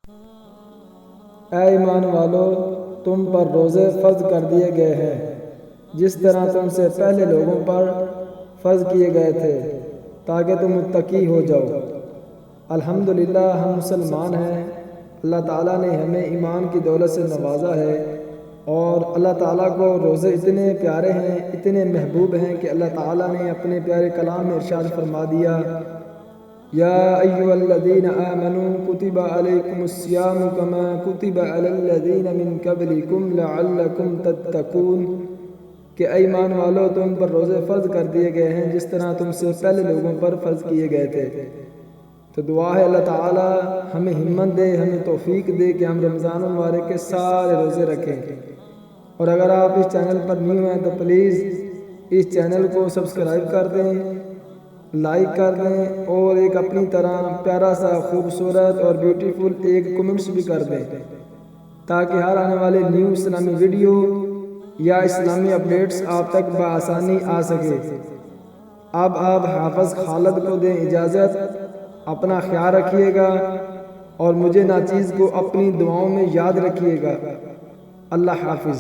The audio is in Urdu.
اے ایمان والو، تم پر روزے فرض کر دیے گئے ہیں جس طرح تم سے پہلے لوگوں پر فرض کیے گئے تھے تاکہ تم متقی ہو جاؤ۔ الحمدللہ ہم مسلمان ہیں۔ اللہ تعالیٰ نے ہمیں ایمان کی دولت سے نوازا ہے، اور اللہ تعالیٰ کو روزے اتنے پیارے ہیں، اتنے محبوب ہیں کہ اللہ تعالیٰ نے اپنے پیارے کلام میں ارشاد فرما دیا، یا ایھا الذین آمنوا کتب علیکم الصیام کما کتب علی الذین من قبلکم لعلکم تتقون، کہ اے ایمان والو، تم پر روزے فرض کر دیے گئے ہیں جس طرح تم سے پہلے لوگوں پر فرض کیے گئے تھے۔ تو دعا ہے اللہ تعالیٰ ہمیں ہمت دے، ہمیں توفیق دے کہ ہم رمضان المبارک کے سارے روزے رکھیں۔ اور اگر آپ اس چینل پر نیو ہیں تو پلیز اس چینل کو سبسکرائب کر دیں، لائک کر دیں، اور ایک اپنی طرح پیارا سا خوبصورت اور بیوٹیفل ایک کمنٹس بھی کر دیں، تاکہ ہر آنے والے نیو اسلامی ویڈیو یا اسلامی اپڈیٹس آپ تک بآسانی آ سکے۔ اب آپ حافظ خالد کو دیں اجازت، اپنا خیال رکھیے گا اور مجھے ناچیز کو اپنی دعاؤں میں یاد رکھیے گا۔ اللہ حافظ۔